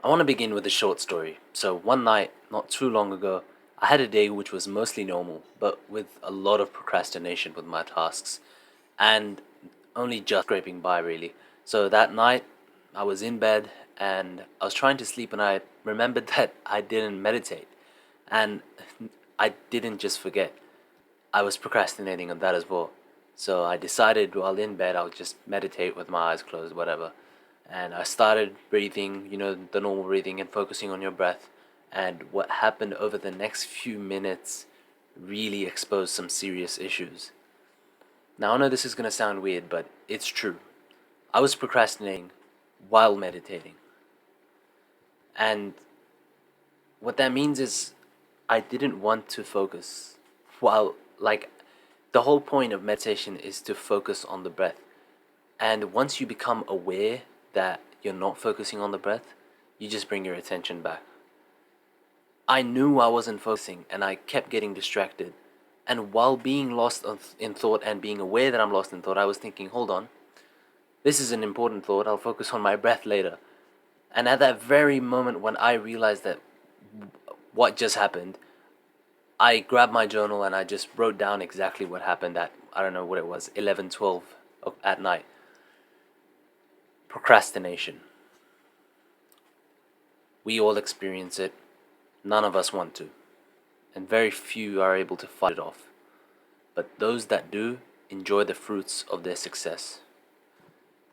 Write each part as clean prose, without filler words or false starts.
I want to begin with a short story. So, one night, not too long ago, I had a day which was mostly normal, but with a lot of procrastination with my tasks, and only just scraping by, really. So, that night, I was in bed and I was trying to sleep, and I remembered that I didn't meditate. And I didn't just forget, I was procrastinating on that as well. So I decided while in bed I'll just meditate with my eyes closed, whatever. And I started breathing, the normal breathing and focusing on your breath. And what happened over the next few minutes really exposed some serious issues. Now I know this is going to sound weird, but it's true. I was procrastinating while meditating. And what that means is I didn't want to focus while, like, the whole point of meditation is to focus on the breath. And once you become aware that you're not focusing on the breath, you just bring your attention back. I knew I wasn't focusing and I kept getting distracted. And while being lost in thought and being aware that I'm lost in thought, I was thinking, hold on, this is an important thought. I'll focus on my breath later. And at that very moment when I realized that what just happened, I grabbed my journal and I just wrote down exactly what happened at, I don't know what it was, 11, 12 at night. Procrastination. We all experience it. None of us want to. And very few are able to fight it off. But those that do enjoy the fruits of their success.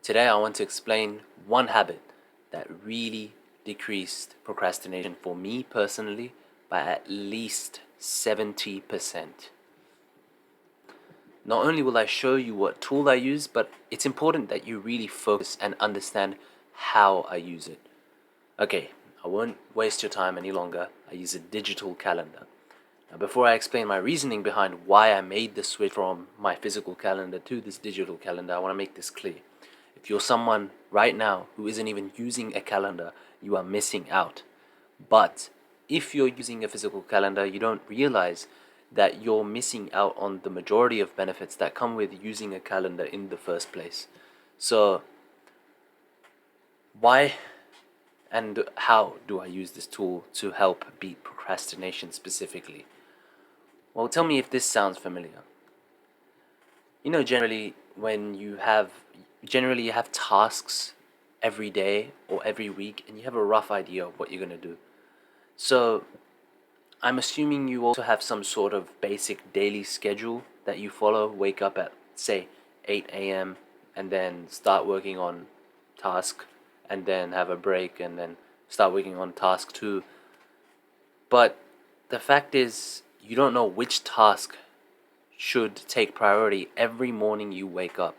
Today I want to explain one habit that really decreased procrastination for me personally by at least 70%. Not only will I show you what tool I use, but it's important that you really focus and understand how I use it. Okay, I won't waste your time any longer. I use a digital calendar. Now, before I explain my reasoning behind why I made the switch from my physical calendar to this digital calendar, I want to make this clear. If you're someone right now who isn't even using a calendar, you are missing out. But if you're using a physical calendar, you don't realize that you're missing out on the majority of benefits that come with using a calendar in the first place. So, why and how do I use this tool to help beat procrastination specifically? Well, tell me if this sounds familiar. Generally, you have tasks every day or every week, and you have a rough idea of what you're going to do. So, I'm assuming you also have some sort of basic daily schedule that you follow. Wake up at, say, 8 a.m. and then start working on task, and then have a break, and then start working on task 2. But the fact is, you don't know which task should take priority every morning you wake up.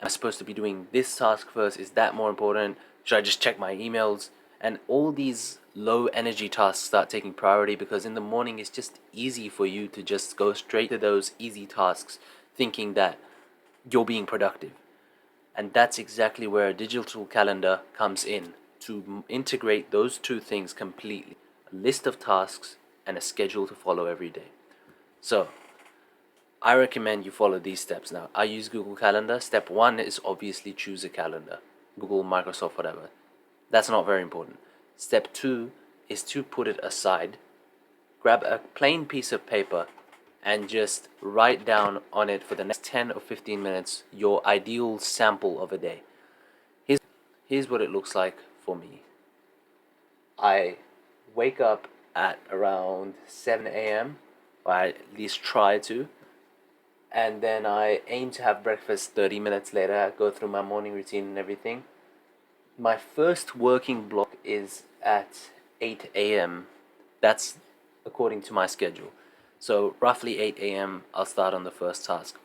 Am I supposed to be doing this task first? Is that more important? Should I just check my emails? And all these low energy tasks start taking priority because in the morning it's just easy for you to just go straight to those easy tasks thinking that you're being productive. And that's exactly where a digital calendar comes in to integrate those two things completely. A list of tasks and a schedule to follow every day. So, I recommend you follow these steps now. I use Google Calendar. Step 1 is obviously choose a calendar. Google, Microsoft, whatever. That's not very important. Step 2 is to put it aside. Grab a plain piece of paper and just write down on it for the next 10 or 15 minutes your ideal sample of a day. Here's what it looks like for me. I wake up at around 7 a.m. or I at least try to. And then I aim to have breakfast 30 minutes later. I go through my morning routine and everything. My first working block is at 8 a.m. That's according to my schedule. So roughly 8 a.m. I'll start on the first task.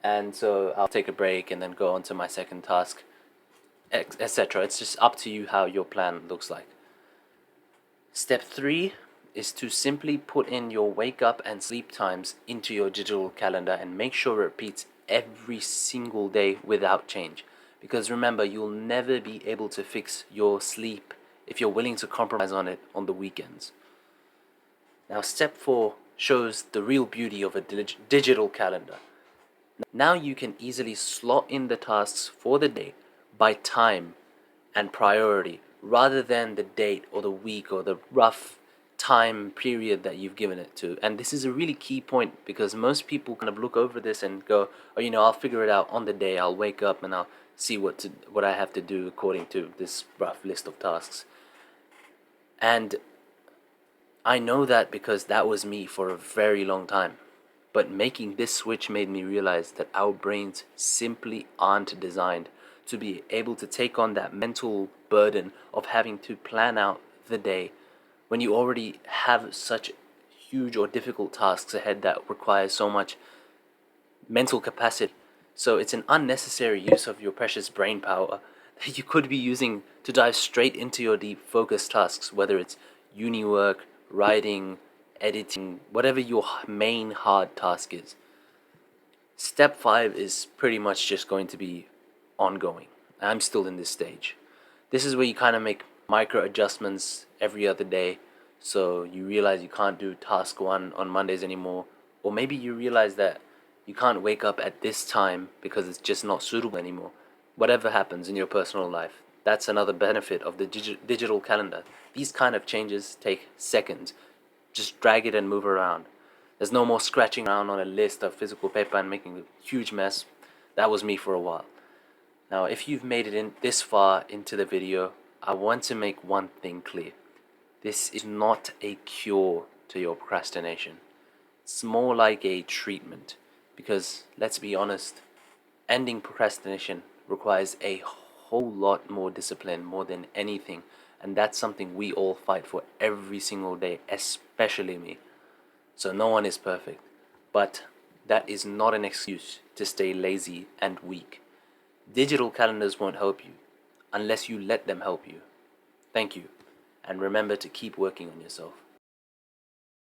And so I'll take a break and then go on to my second task, etc. It's just up to you how your plan looks like. Step 3 is to simply put in your wake up and sleep times into your digital calendar and make sure it repeats every single day without change. Because remember, you'll never be able to fix your sleep if you're willing to compromise on it on the weekends. Now, step 4 shows the real beauty of a digital calendar. Now you can easily slot in the tasks for the day by time and priority rather than the date or the week or the rough time period that you've given it to. And this is a really key point, because most people kind of look over this and go, oh, I'll figure it out on the day. I'll wake up and I'll see what I have to do according to this rough list of tasks. And I know that because that was me for a very long time. But making this switch made me realize that our brains simply aren't designed to be able to take on that mental burden of having to plan out the day when you already have such huge or difficult tasks ahead that require so much mental capacity. So it's an unnecessary use of your precious brain power that you could be using to dive straight into your deep focus tasks, whether it's uni work, writing, editing, whatever your main hard task is. Step 5 is pretty much just going to be ongoing. I'm still in this stage. This is where you kind of make micro adjustments every other day. So you realize you can't do task 1 on Mondays anymore, or maybe you realize that you can't wake up at this time because it's just not suitable anymore. Whatever happens in your personal life, that's another benefit of the digital calendar. These kind of changes take seconds. Just drag it and move around. There's no more scratching around on a list of physical paper and making a huge mess. That was me for a while. Now, if you've made it in this far into the video, I want to make one thing clear. This is not a cure to your procrastination. It's more like a treatment, because let's be honest, ending procrastination requires a whole lot more discipline more than anything, and that's something we all fight for every single day, especially me. So no one is perfect, but that is not an excuse to stay lazy and weak. Digital calendars won't help you unless you let them help you. Thank you, and remember to keep working on yourself.